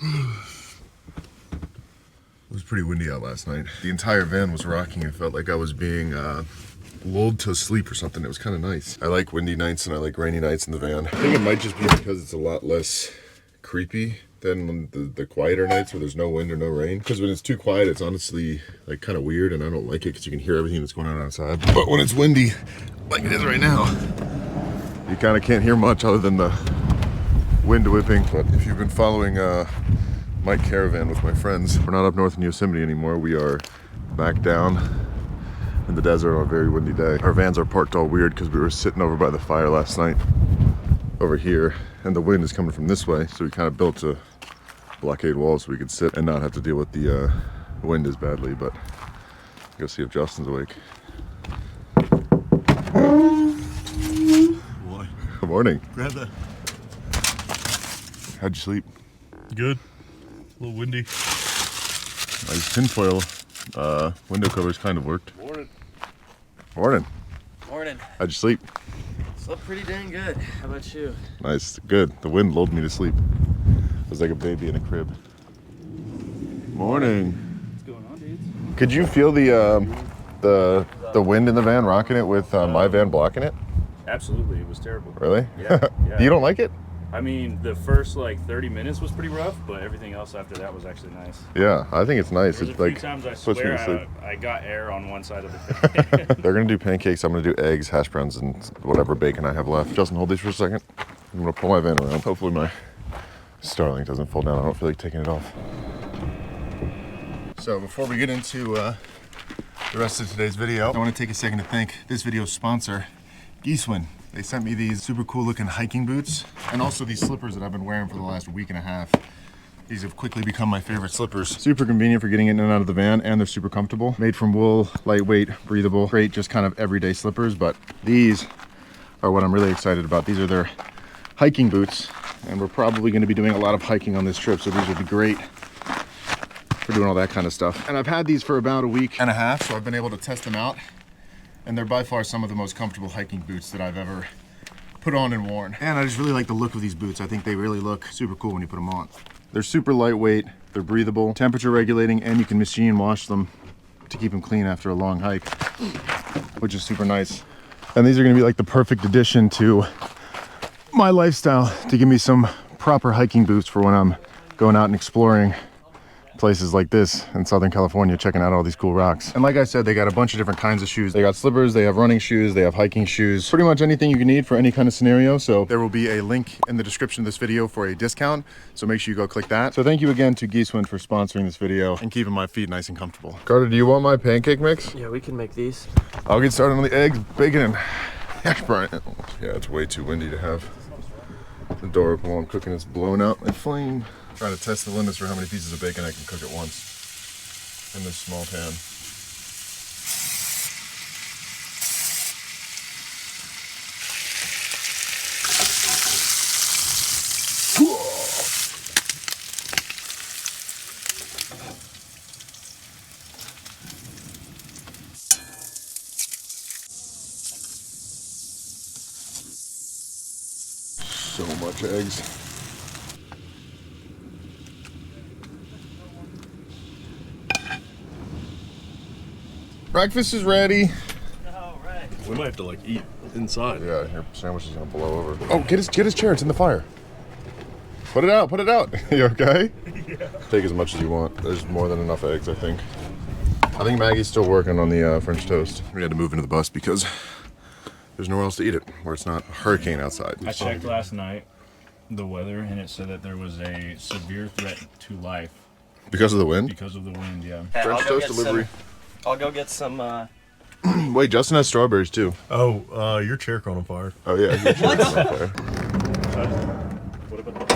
It was pretty windy out last night. The entire van was rocking. It felt like I was being lulled to sleep or something. It was kind of nice. I like windy nights and I like rainy nights in the van. I think it might just be because it's a lot less creepy than the quieter nights where there's no wind or no rain. Because when it's too quiet, it's honestly like kind of weird and I don't like it because you can hear everything that's going on outside. But when it's windy, like it is right now, you kind of can't hear much other than the wind whipping. But if you've been following my caravan with my friends, we're not up north in Yosemite anymore. We are back down in the desert on a very windy day. Our vans are parked all weird because we were sitting over by the fire last night over here, and the wind is coming from this way, so we kind of built a blockade wall so we could sit and not have to deal with the wind as badly. But go see if Justin's awake. Boy. Good morning. Grab that. How'd you sleep? Good. A little windy. Nice tinfoil window covers kind of worked. Morning. Morning. Morning. How'd you sleep? Slept pretty dang good. How about you? Nice. Good. The wind lulled me to sleep. It was like a baby in a crib. Morning. What's going on, dudes? Could you feel the wind in the van rocking it with my van blocking it? Absolutely, it was terrible. Really? Yeah, yeah. You don't like it? I mean, the first like 30 minutes was pretty rough, but everything else after that was actually nice. Yeah, I think it's nice. There's It's a few like times I puts me to sleep. swear I got air on one side of the thing. They're gonna do pancakes. I'm gonna do eggs, hash browns, and whatever bacon I have left. Justin, hold these for a second. I'm gonna pull my van around. Hopefully my Starlink doesn't fall down. I don't feel like taking it off. So before we get into the rest of today's video, I want to take a second to thank this video's sponsor, Geeswin. They sent me these super cool looking hiking boots and also these slippers that I've been wearing for the last week and a half. These have quickly become my favorite slippers. Super convenient for getting in and out of the van, and they're super comfortable. Made from wool, lightweight, breathable, great just kind of everyday slippers, but these are what I'm really excited about. These are their hiking boots, and we're probably going to be doing a lot of hiking on this trip, so these would be great for doing all that kind of stuff. And I've had these for about a week and a half, so I've been able to test them out. And they're by far some of the most comfortable hiking boots that I've ever put on and worn. And I just really like the look of these boots. I think they really look super cool when you put them on. They're super lightweight, they're breathable, temperature regulating, and you can machine wash them to keep them clean after a long hike, which is super nice. And these are gonna be like the perfect addition to my lifestyle to give me some proper hiking boots for when I'm going out and exploring places like this in Southern California, checking out all these cool rocks. And like I said, they got a bunch of different kinds of shoes. They got slippers, they have running shoes, they have hiking shoes, pretty much anything you can need for any kind of scenario. So there will be a link in the description of this video for a discount, so make sure you go click that. So thank you again to Geeswin for sponsoring this video and keeping my feet nice and comfortable. Carter, do you want my pancake mix? Yeah, we can make these. I'll get started on the eggs, bacon, and hash brown. Yeah, it's way too windy to have the door open while I'm cooking. It's blowing out my flame. Trying to test the limits for how many pieces of bacon I can cook at once in this small pan. So much eggs. Breakfast is ready. All right. We might have to like eat inside. Yeah, your sandwich is gonna blow over. Oh, get his chair. It's in the fire. Put it out. Put it out. You okay? Yeah. Take as much as you want. There's more than enough eggs, I think. I think Maggie's still working on the French toast. We had to move into the bus because there's nowhere else to eat it where it's not a hurricane outside. I checked last night the weather, and it said that there was a severe threat to life Because of the wind? because of the wind. Yeah. French toast delivery. I'll go get some. Wait, Justin has strawberries too. Oh, your chair caught on fire. Oh yeah. your chair's on fire. What about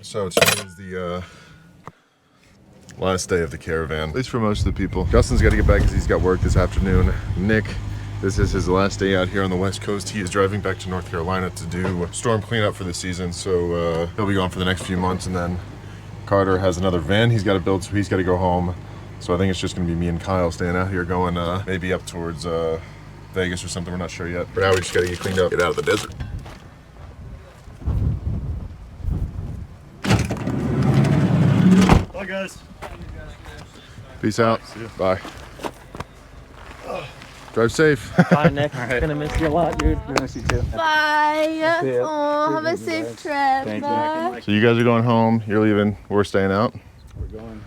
So today is the last day of the caravan, at least for most of the people. Justin's got to get back because he's got work this afternoon. Nick, this is his last day out here on the West Coast. He is driving back to North Carolina to do storm cleanup for the season, so he'll be gone for the next few months. And then Carter has another van he's got to build, so he's got to go home. So I think it's just going to be me and Kyle staying out here going maybe up towards Vegas or something. We're not sure yet. For now, we just gotta get cleaned up, get out of the desert. Bye, guys. Peace out. Bye. Drive safe. Bye, Nick. Gonna miss you a lot, dude. Gonna miss you too. Bye. Oh, have a safe trip. Thank you. Bye. So you guys are going home. You're leaving. We're staying out. We're going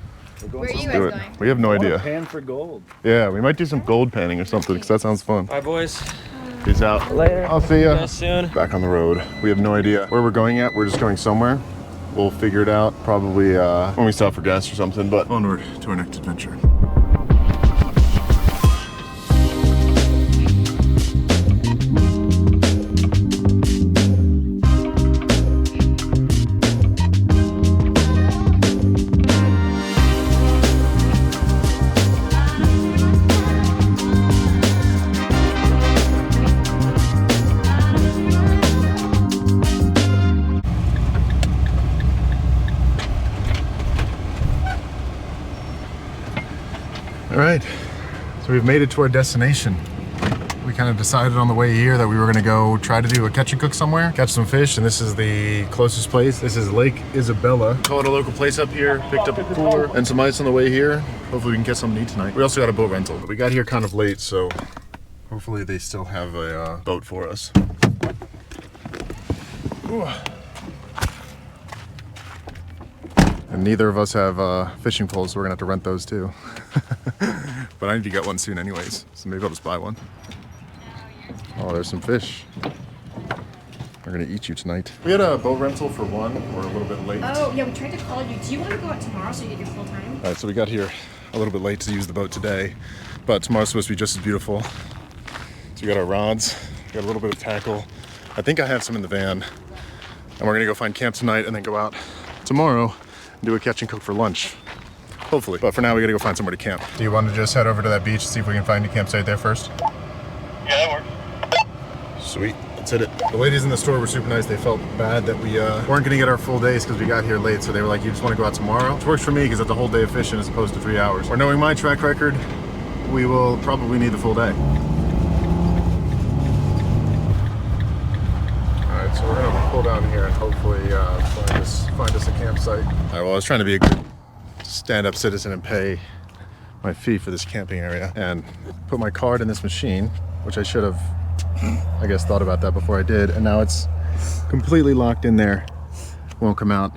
Where are you Do guys it. going? We have no idea. pan for gold. Yeah, we might do some gold panning or something because that sounds fun. Bye, boys. Peace out. Later. I'll see See you ya. guys soon. Back on the road. We have no idea where we're going at. We're just going somewhere. We'll figure it out probably when we stop for gas or something, but onward to our next adventure. All right, so we've made it to our destination. We kind of decided on the way here that we were gonna go try to do a catch and cook somewhere, catch some fish, and this is the closest place. This is Lake Isabella. Call it a local place up here, picked up a cooler and some ice on the way here. Hopefully we can get something to eat tonight. We also got a boat rental. We got here kind of late, so hopefully they still have a boat for us. Ooh. And neither of us have fishing poles, so we're gonna have to rent those too. But I need to get one soon anyways, so maybe I'll just buy one. Oh, there's some fish. We're gonna eat you tonight. We had a boat rental for one. We're a little bit late. Oh, yeah, we tried to call you. Do you want to go out tomorrow so you get your full time? All right, so we got here a little bit late to use the boat today, but tomorrow's supposed to be just as beautiful. So we got our rods, we got a little bit of tackle. I think I have some in the van. And we're gonna go find camp tonight and then go out tomorrow and do a catch and cook for lunch. Hopefully. But for now, we gotta go find somewhere to camp. Do you want to just head over to that beach and see if we can find a campsite there first? Yeah, that works. Sweet. Let's hit it. The ladies in the store were super nice. They felt bad that we weren't gonna get our full days because we got here late. So they were like, you just wanna go out tomorrow? Which works for me because it's a whole day of fishing as opposed to 3 hours. Or knowing my track record, we will probably need the full day. Alright, so we're gonna pull down here and hopefully find us a campsite. Alright, well I was trying to be a good stand-up citizen and pay my fee for this camping area and put my card in this machine, which I should have, I guess, thought about that before I did, and now it's completely locked in there, won't come out.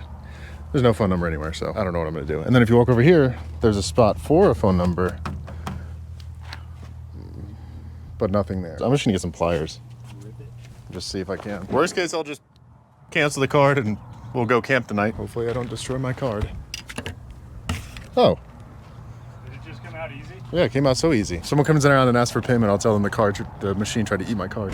There's no phone number anywhere, so I don't know what I'm gonna do. And then if you walk over here, there's a spot for a phone number, but nothing there. I'm just gonna get some pliers, just see if I can. Worst case, I'll just cancel the card and we'll go camp tonight. Hopefully I don't destroy my card. Oh. Did it just come out easy? Yeah, it came out so easy. Someone comes in around and asks for payment, I'll tell them the machine tried to eat my card.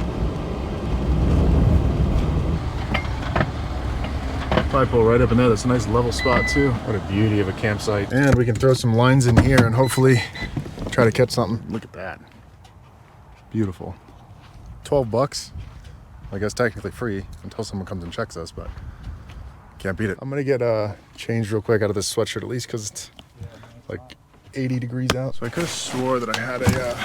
Probably pull right up in there. That's a nice level spot too. What a beauty of a campsite. And we can throw some lines in here and hopefully try to catch something. Look at that. Beautiful. 12 bucks. I guess technically free until someone comes and checks us, but can't beat it. I'm gonna get changed real quick out of this sweatshirt at least because it's like 80 degrees out. So I could have swore that I had a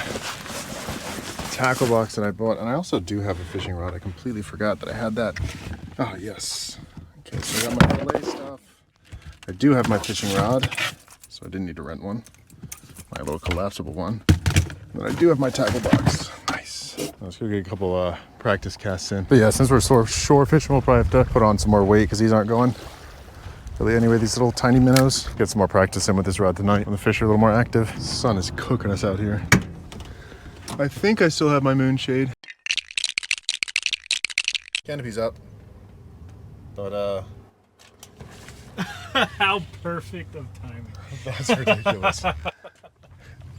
tackle box that I bought, and I also do have a fishing rod. I completely forgot that I had that. Oh yes. Okay, so I got my fillet stuff. I do have my fishing rod, so I didn't need to rent one. My little collapsible one. And I do have my tackle box. Nice. Let's go get a couple practice casts in. But yeah, since we're shore fishing, we'll probably have to put on some more weight because these aren't going really anyway, these little tiny minnows. Get some more practice in with this rod tonight when the fish are a little more active. The sun is cooking us out here. I think I still have my moonshade. Canopy's up. But How perfect of timing. that's ridiculous.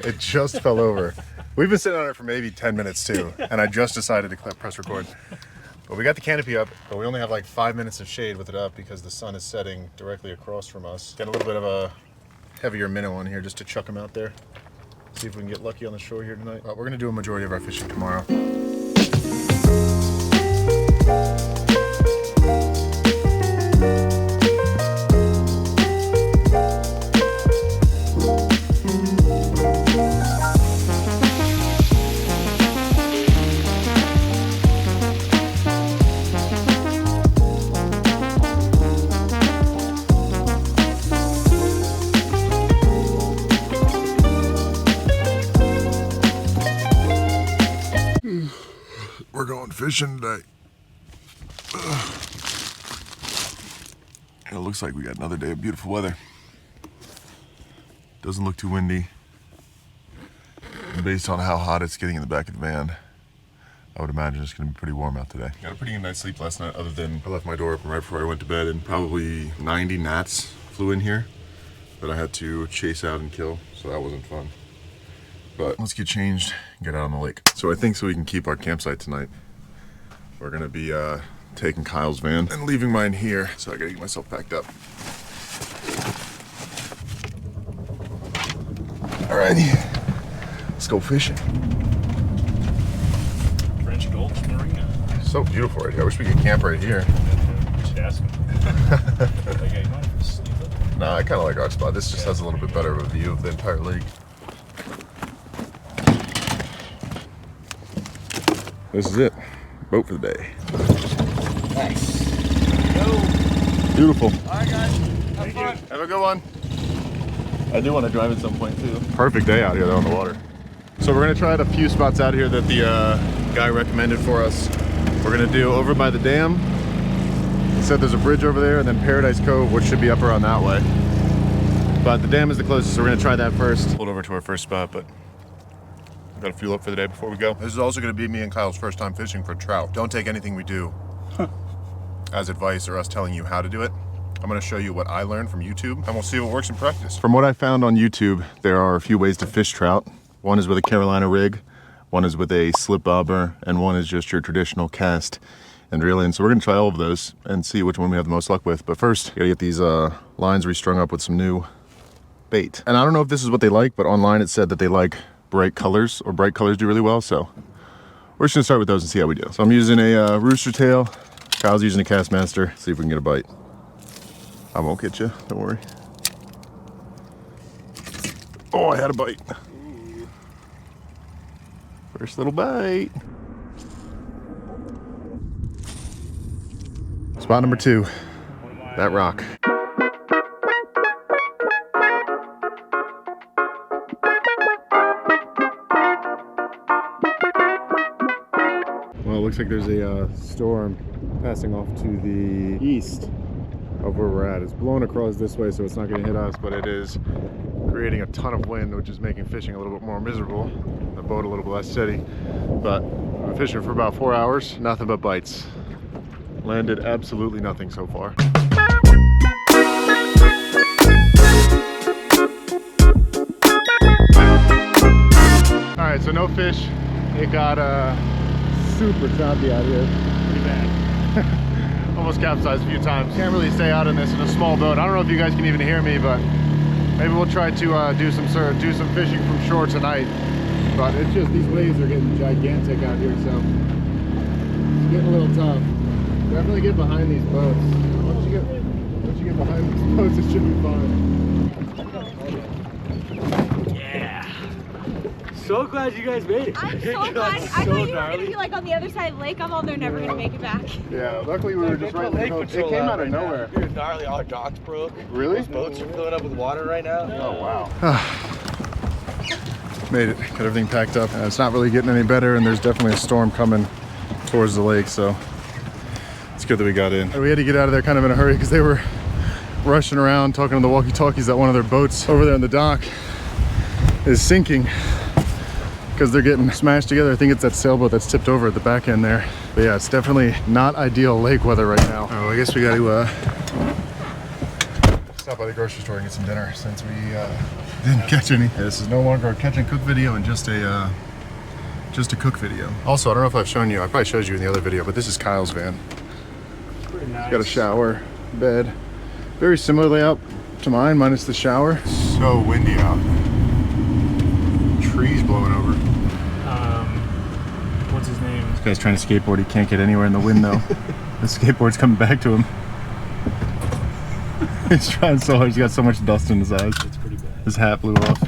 It just fell over. We've been sitting on it for maybe 10 minutes too, and I just decided to press record. But we got the canopy up, but we only have like 5 minutes of shade with it up because the sun is setting directly across from us. Get a little bit of a heavier minnow on here just to chuck them out there. See if we can get lucky on the shore here tonight. But we're gonna do a majority of our fishing tomorrow. We're going fishing today. It looks like we got another day of beautiful weather. Doesn't look too windy. Based on how hot it's getting in the back of the van, I would imagine it's gonna be pretty warm out today. Got a pretty good night's sleep last night, other than I left my door open right before I went to bed and probably 90 gnats flew in here that I had to chase out and kill, so that wasn't fun. But let's get changed and get out on the lake. So I think so we can keep our campsite tonight, we're gonna be taking Kyle's van and leaving mine here, so I gotta get myself packed up. Alrighty. Let's go fishing. French Gulch Marina. So beautiful right here. I wish we could camp right here. You should ask him. Like, hey, you mind if I sleep up? Nah, I kind of like our spot. This just has a little bit better of a view of the entire lake. This is it. Boat for the day. Nice. Beautiful. All right, guys. Have fun. Have a good one. I do want to drive at some point too. Perfect day out here though on the water. So we're gonna try out a few spots out here that the guy recommended for us. We're gonna do over by the dam. He said there's a bridge over there, and then Paradise Cove, which should be up around that way. But the dam is the closest, so we're gonna try that first. Pulled over to our first spot, but we've got to fuel up for the day before we go. This is also gonna be me and Kyle's first time fishing for trout. Don't take anything we do as advice or us telling you how to do it. I'm gonna show you what I learned from YouTube, and we'll see what works in practice. From what I found on YouTube, there are a few ways to fish trout. One is with a Carolina rig, one is with a slip bobber, and one is just your traditional cast and reel in. So we're gonna try all of those and see which one we have the most luck with. But first, gotta get these lines restrung up with some new bait. And I don't know if this is what they like, but online it said that they like bright colors, or bright colors do really well. So we're just gonna start with those and see how we do. So I'm using a rooster tail. Kyle's using a Castmaster. See if we can get a bite. I won't get you, don't worry. Oh, I had a bite. First little bite. Spot number 2, that rock. Well, it looks like there's a storm passing off to the east of where we're at. It's blowing across this way, so it's not going to hit us, but it is creating a ton of wind, which is making fishing a little bit more miserable, the boat a little bit less steady. But we've been fishing for about 4 hours, nothing but bites. Landed absolutely nothing so far. All right, so no fish. It got super choppy out here. Pretty bad. Almost capsized a few times. Can't really stay out in this in a small boat. I don't know if you guys can even hear me, but maybe we'll try to do some fishing from shore tonight. But it's just, these waves are getting gigantic out here, so it's getting a little tough. Definitely get behind these boats. Once you get behind these boats, it should be fine. Yeah. So glad you guys made it. I'm so glad. I thought you were going to be like on the other side of the lake. I'm all, they're never going to make it back. Yeah, luckily we were just right in the coast. It came out of nowhere. Dude, gnarly, all our docks broke. Really? Those boats are filling up with water right now. Oh, wow. Made it. Got everything packed up. It's not really getting any better, and there's definitely a storm coming towards the lake, so it's good that we got in. We had to get out of there kind of in a hurry because they were rushing around talking on the walkie-talkies that one of their boats over there in the dock is sinking because they're getting smashed together. I think it's that sailboat that's tipped over at the back end there. But yeah, it's definitely not ideal lake weather right now. All right, well, I guess we got to stop by the grocery store and get some dinner since we didn't catch any. Yeah, this is no longer a catch and cook video and just a cook video. Also, I don't know if I've shown you, I probably showed you in the other video, but this is Kyle's van. Pretty nice. It's got a shower, bed. Very similar layout to mine, minus the shower. So windy out. Trees blowing over. What's his name? This guy's trying to skateboard. He can't get anywhere in the wind though. The skateboard's coming back to him. He's trying so hard. He's got so much dust in his eyes. It's pretty bad. His hat blew off.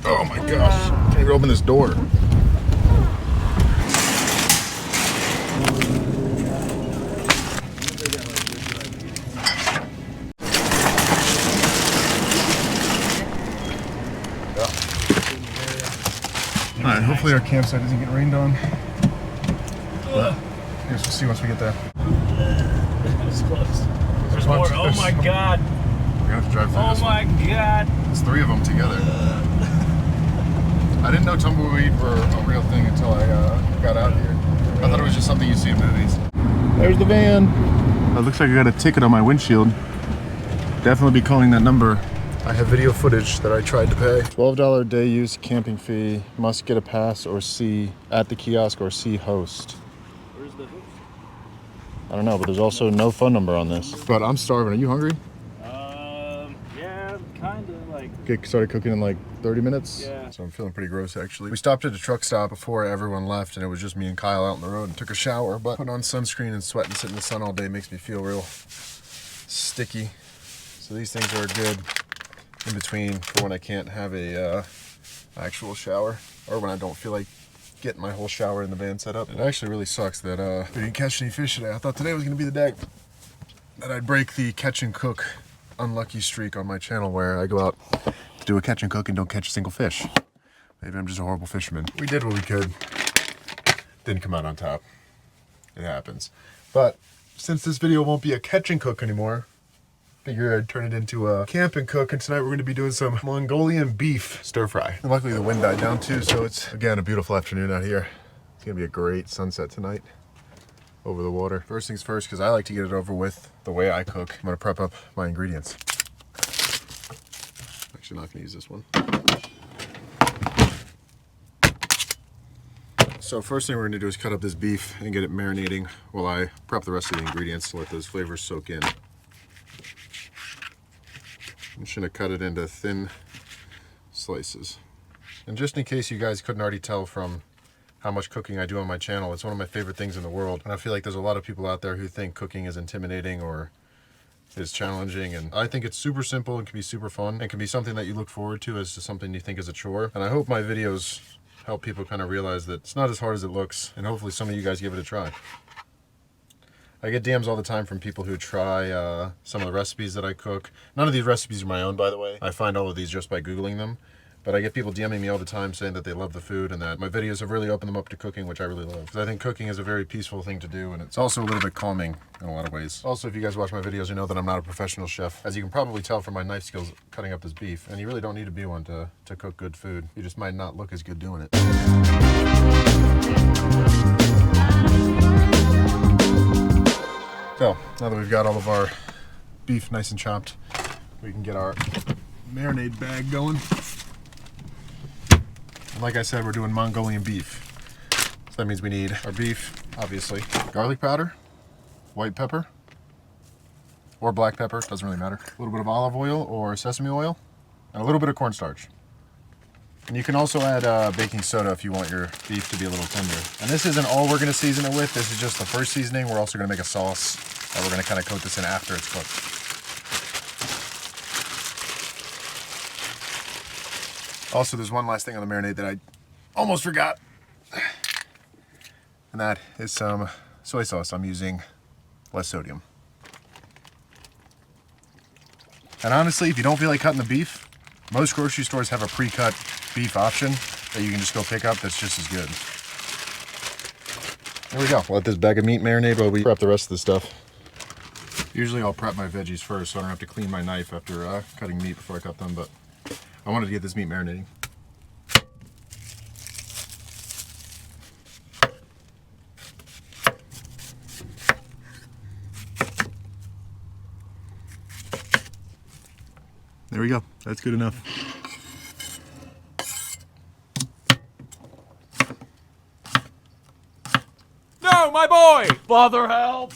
Oh my gosh. Can't even open this door. Alright, hopefully our campsite doesn't get rained on. But I guess we'll see once we get there. It's close. There's one. Oh my god. We're gonna have to drive through Oh this my one. god. There's 3 of them together. I didn't know tumbleweed were a real thing until I got out here. I thought it was just something you see in movies. There's the van. It looks like I got a ticket on my windshield. Definitely be calling that number. I have video footage that I tried to pay. $12 day use camping fee. Must get a pass or see at the kiosk or see host. Where's the host? I don't know, but there's also no phone number on this. But I'm starving. Are you hungry? Yeah, kinda like. Get started cooking in like 30 minutes. Yeah. So I'm feeling pretty gross actually. We stopped at a truck stop before everyone left and it was just me and Kyle out on the road and took a shower. But putting on sunscreen and sweating, sitting in the sun all day makes me feel real sticky. So these things are good in between for when I can't have a actual shower or when I don't feel like getting my whole shower in the van set up. It actually really sucks that we didn't catch any fish today. I thought today was gonna be the day that I'd break the catch and cook unlucky streak on my channel where I go out to do a catch and cook and don't catch a single fish. Maybe I'm just a horrible fisherman. We did what we could. Didn't come out on top. It happens. But since this video won't be a catch and cook anymore, figure I'd turn it into a camp and cook, and tonight we're going to be doing some Mongolian beef stir fry. And luckily the wind died down too, so it's again a beautiful afternoon out here. It's going to be a great sunset tonight over the water. First things first, because I like to get it over with the way I cook, I'm going to prep up my ingredients. Actually not going to use this one. So first thing we're going to do is cut up this beef and get it marinating while I prep the rest of the ingredients to let those flavors soak in. I'm just going to cut it into thin slices. And just in case you guys couldn't already tell from how much cooking I do on my channel, it's one of my favorite things in the world. And I feel like there's a lot of people out there who think cooking is intimidating or is challenging. And I think it's super simple and can be super fun and can be something that you look forward to as to something you think is a chore. And I hope my videos help people kind of realize that it's not as hard as it looks. And hopefully some of you guys give it a try. I get DMs all the time from people who try some of the recipes that I cook. None of these recipes are my own, by the way. I find all of these just by Googling them. But I get people DMing me all the time saying that they love the food and that my videos have really opened them up to cooking, which I really love. Because I think cooking is a very peaceful thing to do, and it's also a little bit calming in a lot of ways. Also, if you guys watch my videos, you know that I'm not a professional chef. As you can probably tell from my knife skills cutting up this beef, and you really don't need to be one to cook good food. You just might not look as good doing it. So, now that we've got all of our beef nice and chopped, we can get our marinade bag going. And like I said, we're doing Mongolian beef. So that means we need our beef, obviously, garlic powder, white pepper, or black pepper, doesn't really matter. A little bit of olive oil or sesame oil, and a little bit of cornstarch. And you can also add baking soda if you want your beef to be a little tender. And this isn't all we're gonna season it with, this is just the first seasoning. We're also gonna make a sauce that we're gonna kind of coat this in after it's cooked. Also, there's one last thing on the marinade that I almost forgot. And that is some soy sauce. I'm using less sodium. And honestly, if you don't feel like cutting the beef, most grocery stores have a pre-cut beef option that you can just go pick up that's just as good. There we go. We'll let this bag of meat marinate while we prep the rest of the stuff. Usually I'll prep my veggies first so I don't have to clean my knife after cutting meat before I cut them, but I wanted to get this meat marinating. There we go. That's good enough. No, my boy! Father, help!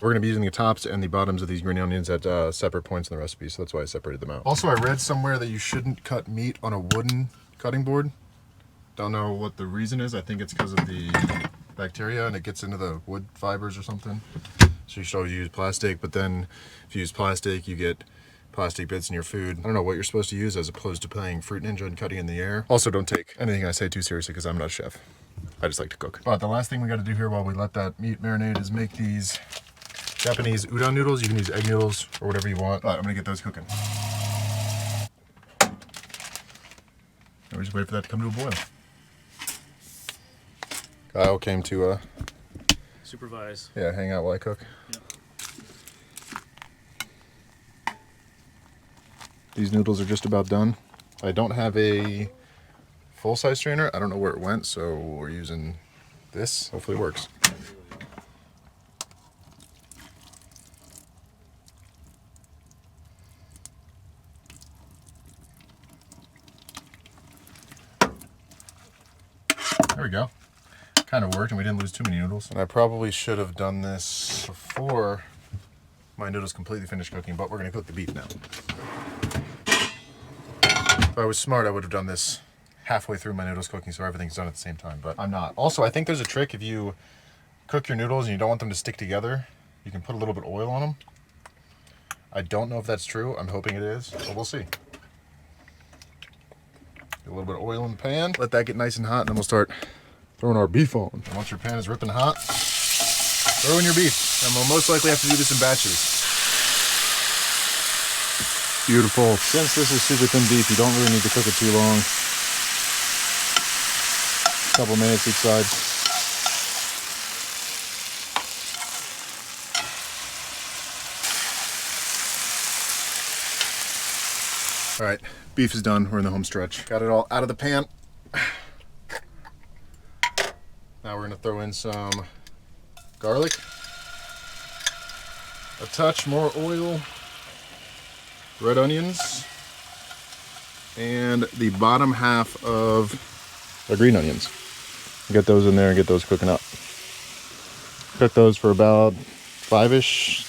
We're going to be using the tops and the bottoms of these green onions at separate points in the recipe, so that's why I separated them out. Also, I read somewhere that you shouldn't cut meat on a wooden cutting board. Don't know what the reason is. I think it's because of the bacteria and it gets into the wood fibers or something. So you should always use plastic, but then if you use plastic, you get plastic bits in your food. I don't know what you're supposed to use as opposed to playing Fruit Ninja and cutting in the air. Also, don't take anything I say too seriously because I'm not a chef. I just like to cook. But the last thing we got to do here while we let that meat marinate is make these Japanese udon noodles. You can use egg noodles or whatever you want, but I'm gonna get those cooking. we just wait for that to come to a boil. Kyle came to Supervise. yeah, hang out while I cook. Yep. These noodles are just about done. I don't have a full-size strainer. I don't know where it went, so we're using this. Hopefully it works. There we go. Kind of worked, and we didn't lose too many noodles. And I probably should have done this before my noodles completely finished cooking, but we're gonna cook the beef now. If I was smart, I would have done this halfway through my noodles cooking so everything's done at the same time, but I'm not. Also, I think there's a trick if you cook your noodles and you don't want them to stick together, you can put a little bit of oil on them. I don't know if that's true. I'm hoping it is, but we'll see. Get a little bit of oil in the pan. Let that get nice and hot, and then we'll start throwing our beef on. And once your pan is ripping hot, throw in your beef. And we'll most likely have to do this in batches. Beautiful. Since this is super thin beef, you don't really need to cook it too long. A couple minutes each side. All right, beef is done. We're in the home stretch. Got it all out of the pan. Now we're gonna throw in some garlic, a touch more oil, red onions, and the bottom half of the green onions. Get those in there and get those cooking up. Cook those for about 5-ish,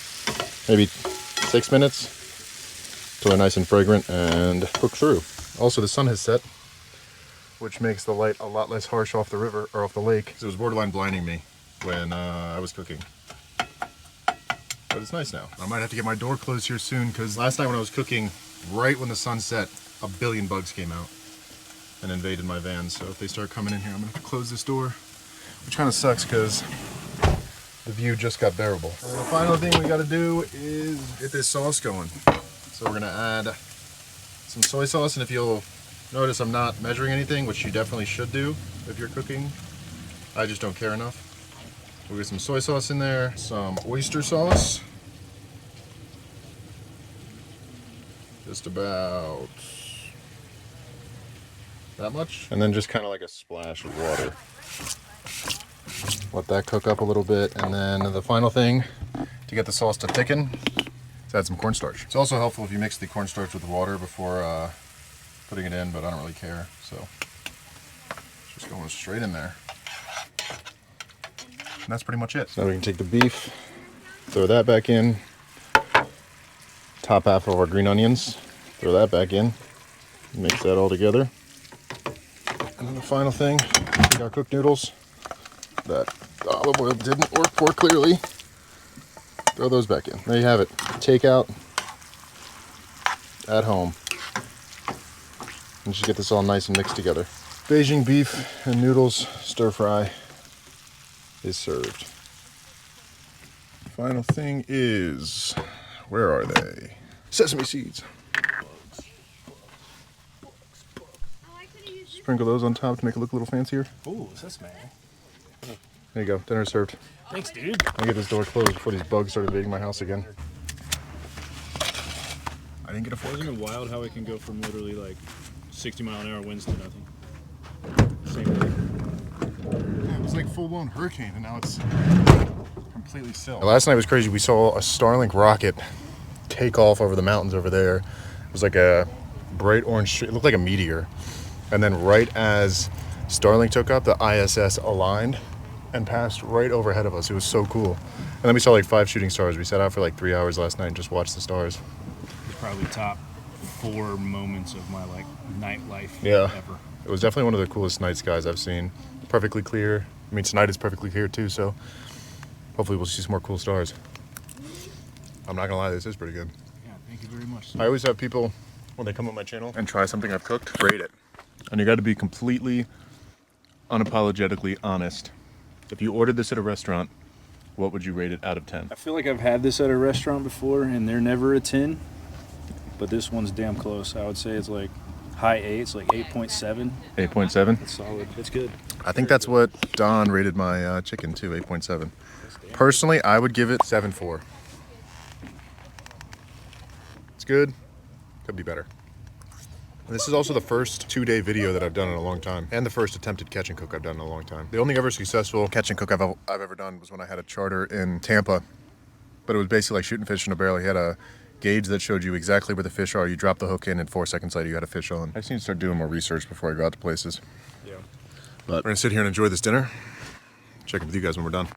maybe 6 minutes, till they're nice and fragrant and cook through. Also, the sun has set, which makes the light a lot less harsh off the river or off the lake. It was borderline blinding me when I was cooking. But it's nice now. I might have to get my door closed here soon because last night when I was cooking, right when the sun set, a billion bugs came out and invaded my van. So if they start coming in here, I'm gonna have to close this door, which kind of sucks because the view just got bearable. And the final thing we gotta do is get this sauce going. So we're gonna add some soy sauce, and if you'll notice, I'm not measuring anything, which you definitely should do if you're cooking. I just don't care enough. We'll get some soy sauce in there, some oyster sauce. Just about that much. And then just kind of like a splash of water. Let that cook up a little bit. And then the final thing to get the sauce to thicken is add some cornstarch. It's also helpful if you mix the cornstarch with the water before putting it in, but I don't really care, so just going straight in there. And that's pretty much it. So now we can take the beef, throw that back in, top half of our green onions, throw that back in, mix that all together. And then the final thing, take our cooked noodles that the olive oil didn't work for clearly, throw those back in. There you have it. Takeout at home. And just get this all nice and mixed together. Beijing beef and noodles stir fry is served. Final thing is, where are they? Sesame seeds. Sprinkle those on top to make it look a little fancier. Ooh, sesame. There you go, dinner served. Thanks, dude. I'll get this door closed before these bugs start invading my house again. I didn't get a fork. Isn't it wild how it can go from literally like 60-mile-an-hour winds to nothing? Same thing. Yeah, it was like full-blown hurricane, and now it's completely still. Last night was crazy. We saw a Starlink rocket take off over the mountains over there. It was like a bright orange, it looked like a meteor. And then right as Starlink took up, the ISS aligned and passed right overhead of us. It was so cool. And then we saw like 5 shooting stars. We sat out for like 3 hours last night and just watched the stars. It's probably top 4 moments of my like nightlife Yeah. ever. It was definitely one of the coolest night skies I've seen. Perfectly clear. I mean, tonight is perfectly clear too, so hopefully we'll see some more cool stars. I'm not gonna lie, this is pretty good. Yeah, thank you very much. I always have people, when they come on my channel and try something I've cooked, rate it. And you gotta be completely, unapologetically honest. If you ordered this at a restaurant, what would you rate it out of 10? I feel like I've had this at a restaurant before and they're never a 10, but this one's damn close. I would say it's like high 8s, like 8.7. 8.7. That's solid. It's good. I think that's what Don rated my chicken too, 8.7. Personally, I would give it 7.4. It's good. Could be better. And this is also the first 2-day video that I've done in a long time, and the first attempted catch and cook I've done in a long time. The only ever successful catch and cook I've ever done was when I had a charter in Tampa, but it was basically like shooting fish in a barrel. You had a gauge that showed you exactly where the fish are. You drop the hook in, and 4 seconds later you had a fish on. I just need to start doing more research before I go out to places. Yeah. But we're gonna sit here and enjoy this dinner. Check in with you guys when we're done.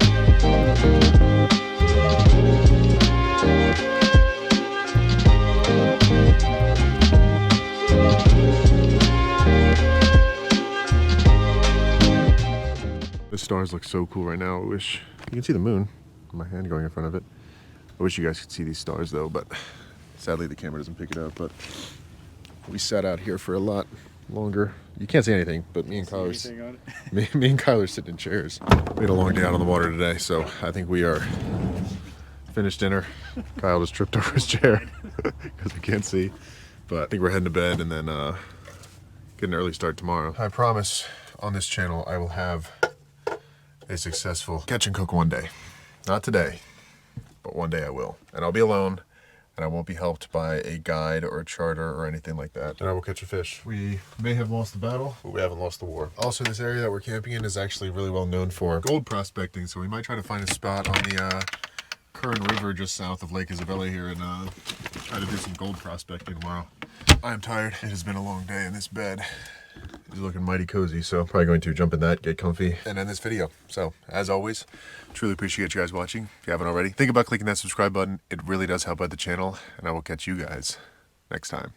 The stars look so cool right now. I wish you can see the moon. My hand going in front of it. I wish you guys could see these stars though, but sadly the camera doesn't pick it up. But we sat out here for a lot longer. You can't see anything, but me and Kyler's me and Kyler sitting in chairs. We had a long day out on the water today, so I think we are finished dinner. Kyle just tripped over his chair because we can't see. But I think we're heading to bed and then get an early start tomorrow. I promise on this channel I will have a successful catch and cook one day. Not today, but one day I will. And I'll be alone, and I won't be helped by a guide or a charter or anything like that. And I will catch a fish. We may have lost the battle, but we haven't lost the war. Also, this area that we're camping in is actually really well known for gold prospecting, so we might try to find a spot on the Kern River just south of Lake Isabella here and try to do some gold prospecting tomorrow. I am tired. It has been a long day in this bed. It's looking mighty cozy, so I'm probably going to jump in that, get comfy, and end this video. So, as always, truly appreciate you guys watching. If you haven't already, think about clicking that subscribe button. It really does help out the channel, and I will catch you guys next time.